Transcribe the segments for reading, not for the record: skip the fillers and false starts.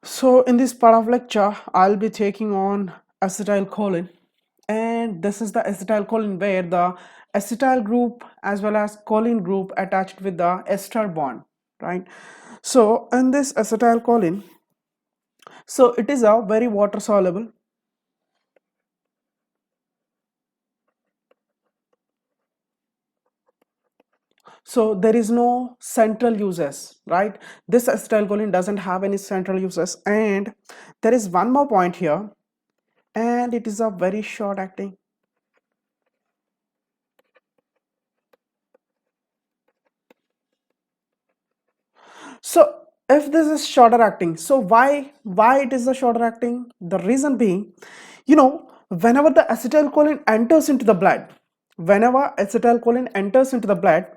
So in this part of lecture, I'll be taking on acetylcholine, and this is the acetylcholine where the acetyl group as well as choline group attached with the ester bond, right? So in this acetylcholine, so it is a very water soluble. So there is no central uses, right? This acetylcholine doesn't have any central uses, and there is one more point here, and it is a very short acting. So if this is shorter acting, so why it is the shorter acting? The reason being, whenever the acetylcholine enters into the blood, whenever acetylcholine enters into the blood,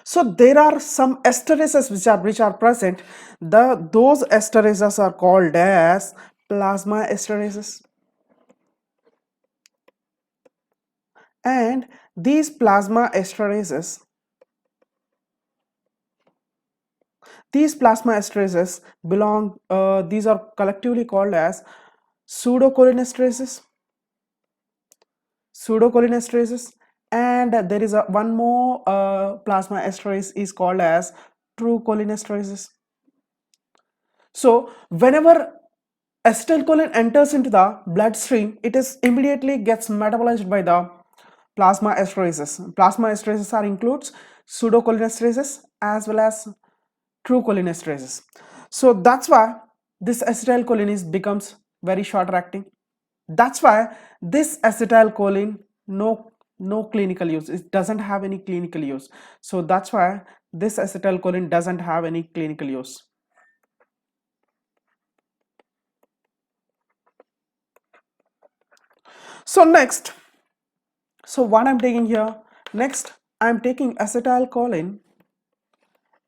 so there are some esterases which are present. Those esterases are called as plasma esterases, and these plasma esterases, these are collectively called as pseudocholinesterases, pseudocholinesterases, and there is one more plasma esterase is called as true cholinesterases. So whenever acetylcholine enters into the bloodstream, it is immediately gets metabolized by the plasma esterases. Plasma esterases are includes pseudocholinesterases as well as true cholinesterases. So that's why this acetylcholine becomes very short acting. That's why this acetylcholine, no clinical use, it doesn't have any clinical use. So that's why this acetylcholine doesn't have any clinical use. So next, so what I'm taking here, next I'm taking acetylcholine,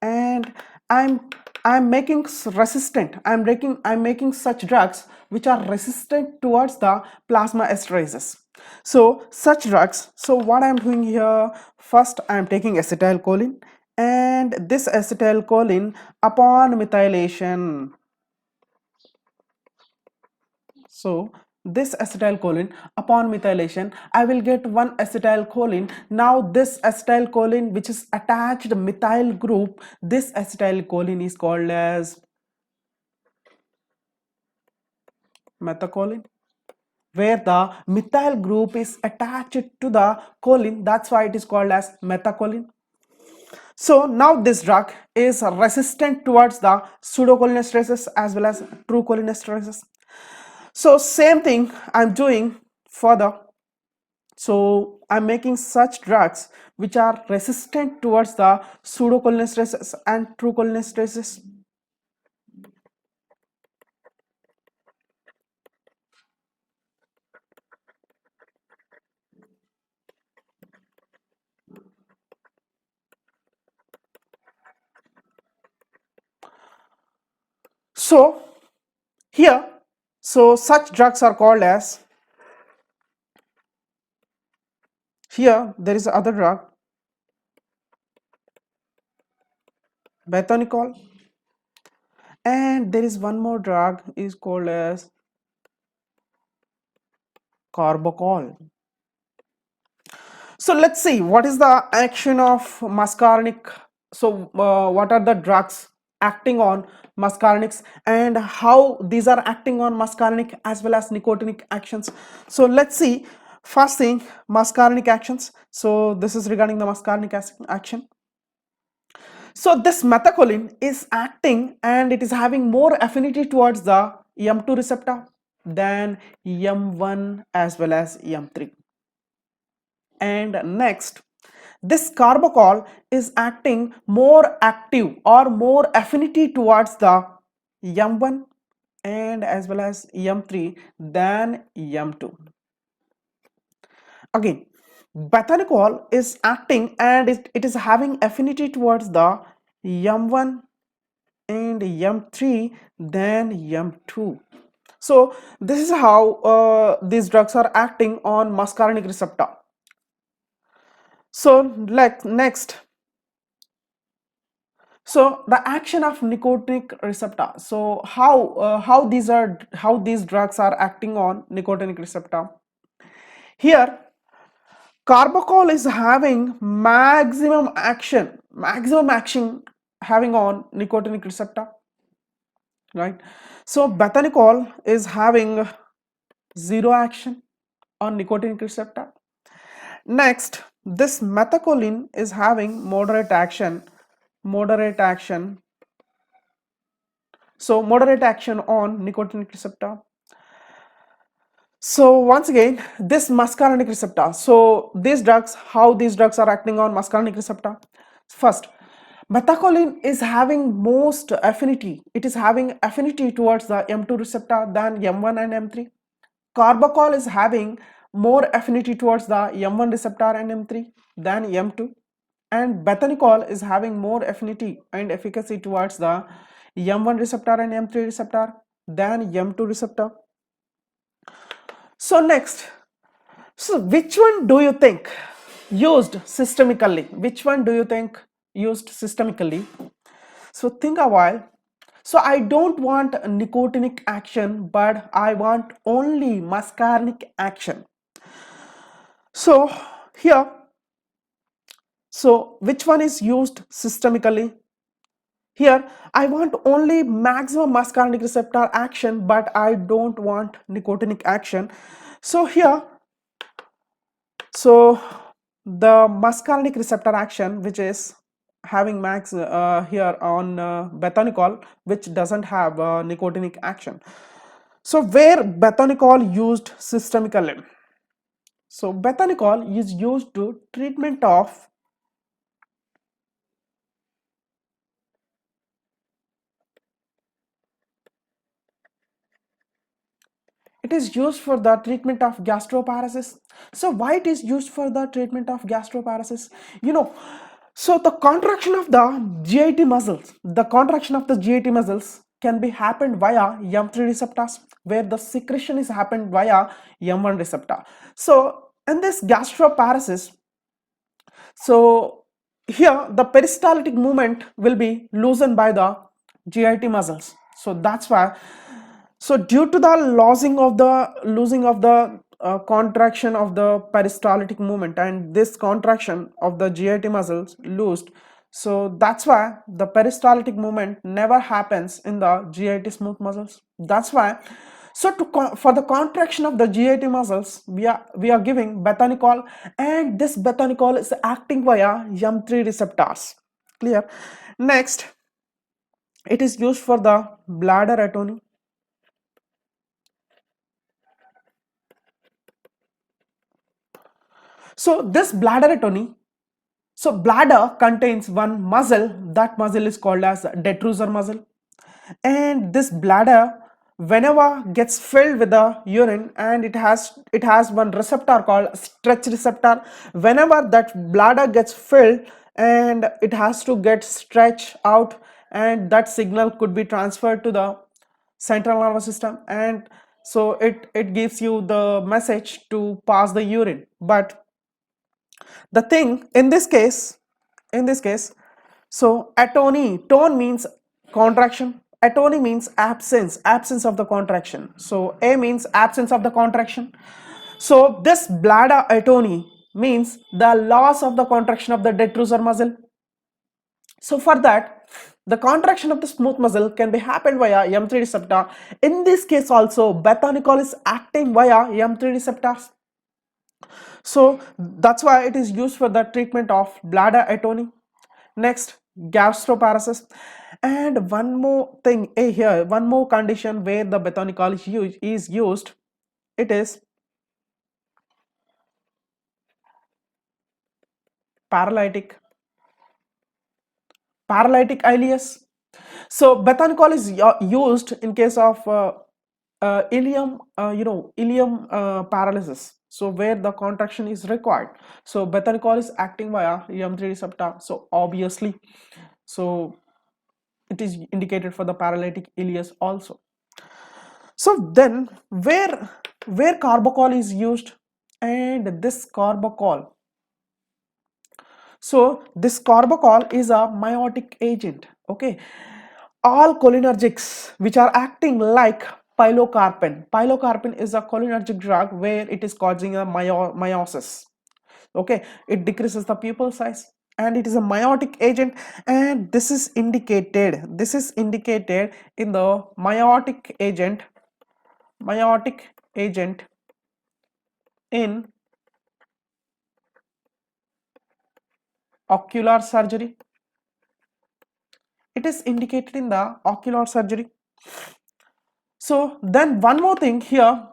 and i'm I'm making resistant, I'm making such drugs which are resistant towards the plasma esterases. So such drugs, so what I'm doing here, first I'm taking acetylcholine, and this acetylcholine upon methylation, so this acetylcholine upon methylation, I will get one acetylcholine. Now this acetylcholine which is attached methyl group, this acetylcholine is called as methacholine, where the methyl group is attached to the choline, that's why it is called as methacholine. So now this drug is resistant towards the pseudocholinesterases as well as true cholinesterases. So same thing I'm doing further. So I'm making such drugs which are resistant towards the pseudocholinesterases and true cholinesterases. So here, so such drugs are called as, here there is other drug, bethanicol, and there is one more drug is called as carbachol. So let's see what is the action of muscarinic. So what are the drugs acting on muscarinics and how these are acting on muscarinic as well as nicotinic actions. So let's see, first thing, muscarinic actions. So this is regarding the muscarinic action. So this methacholine is acting and it is having more affinity towards the M2 receptor than M1 as well as M3. And next, this carbachol is acting more active or more affinity towards the M1 and as well as M3 than M2. Again, bethanicol is acting and it is having affinity towards the M1 and M3 than M2. So this is how these drugs are acting on muscarinic receptor. So like next, So the action of nicotinic receptor. So how these drugs are acting on nicotinic receptor. Here carbachol is having maximum action having on nicotinic receptor, right? So bethanol is having zero action on nicotinic receptor. Next, this methacholine is having moderate action. So moderate action on nicotinic receptor. So once again, this muscarinic receptor. So these drugs, how these drugs are acting on muscarinic receptor. First, methacholine is having most affinity. It is having affinity towards the M2 receptor than M1 and M3. Carbachol is having more affinity towards the M1 receptor and M3 than M2. And bethanol is having more affinity and efficacy towards the M1 receptor and M3 receptor than M2 receptor. So next, so which one do you think used systemically? Which one do you think used systemically? So think a while. So I don't want nicotinic action, but I want only muscarinic action. So here, so which one is used systemically? Here I want only maximum muscarinic receptor action, but I don't want nicotinic action. So here, so the muscarinic receptor action, which is having max here on bethanol, which doesn't have nicotinic action. So where bethanol used systemically? So bethanol is used to treatment of it is used for the treatment of gastroparesis. So why it is used for the treatment of gastroparesis? You know, so the contraction of the GIT muscles, can be happened via M3 receptors, where the secretion is happened via M1 receptor. So in this gastroparesis, so here the peristaltic movement will be loosened by the GIT muscles. So that's why. So due to the losing of the contraction of the peristaltic movement, and this contraction of the GIT muscles loosed, so that's why the peristaltic movement never happens in the GIT smooth muscles. That's why. So for the contraction of the GIT muscles, we are giving bethanol, and this bethanol is acting via M3 receptors. Clear? Next, it is used for the bladder atony. So this bladder atony, so bladder contains one muscle. That muscle is called as detrusor muscle, and this bladder, whenever gets filled with the urine, and it has one receptor called stretch receptor. Whenever that bladder gets filled and it has to get stretched out, and that signal could be transferred to the central nervous system, and so it gives you the message to pass the urine. But the thing in this case, so atony, tone means contraction, atony means absence of the contraction. So A means absence of the contraction. So this bladder atony means the loss of the contraction of the detrusor muscle. So for that, the contraction of the smooth muscle can be happened via M3 receptor. In this case also, bethanol is acting via M3 receptors. So that's why it is used for the treatment of bladder atony. Next, gastroparesis. And one more thing here, one more condition where the bethanol is used, it is paralytic ileus. So bethanol is used in case of ileum, paralysis. So where the contraction is required. So bethanol is acting via M3 receptor. So obviously, so it is indicated for the paralytic ileus also. So then where carbachol is used, and this carbachol, so this carbachol is a meiotic agent. Okay, all cholinergics which are acting like pilocarpine. Pilocarpine is a cholinergic drug where it is causing a meiosis. Okay, it decreases the pupil size and it is a meiotic agent, and this is indicated in the meiotic agent in ocular surgery. It is indicated in the ocular surgery. So then one more thing here,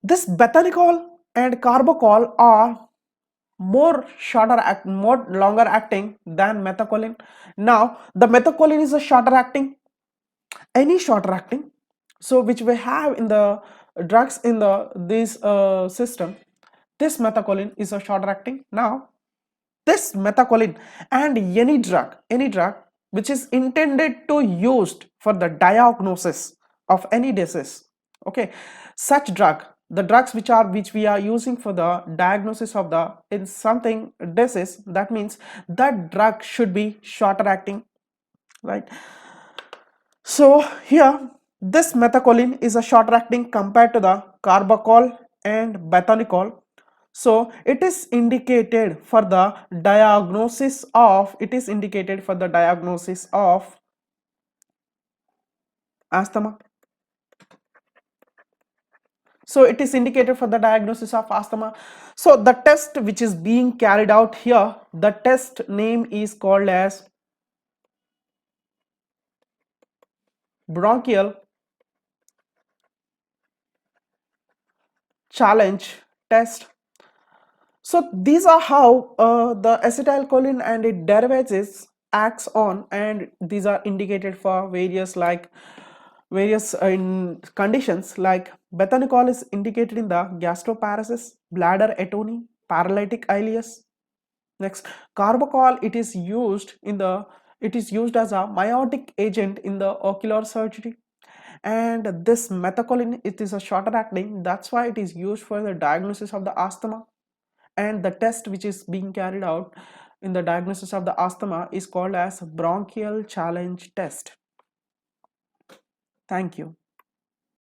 this bethanicol and carbachol are more longer acting than methacholine. Now the methacholine is a shorter acting, any shorter acting, so which we have in the drugs in the this system. This methacholine is a shorter acting. Now this methacholine and any drug which is intended to used for the diagnosis of any disease. Okay, such drug, the drugs which we are using for the diagnosis of the in something disease, that means that drug should be shorter acting, right? So here this methacholine is a shorter acting compared to the carbachol and bethanicol. So it is indicated for the diagnosis of asthma. So it is indicated for the diagnosis of asthma. So the test which is being carried out here, the test name is called as bronchial challenge test. So these are how the acetylcholine and its derivatives acts on, and these are indicated for various in conditions like bethanicol is indicated in the gastroparesis, bladder atony, paralytic ileus. Next, carbachol, it is used as a meiotic agent in the ocular surgery, and this methacholine, it is a shorter acting, that's why it is used for the diagnosis of the asthma, and the test which is being carried out in the diagnosis of the asthma is called as bronchial challenge test. Thank you.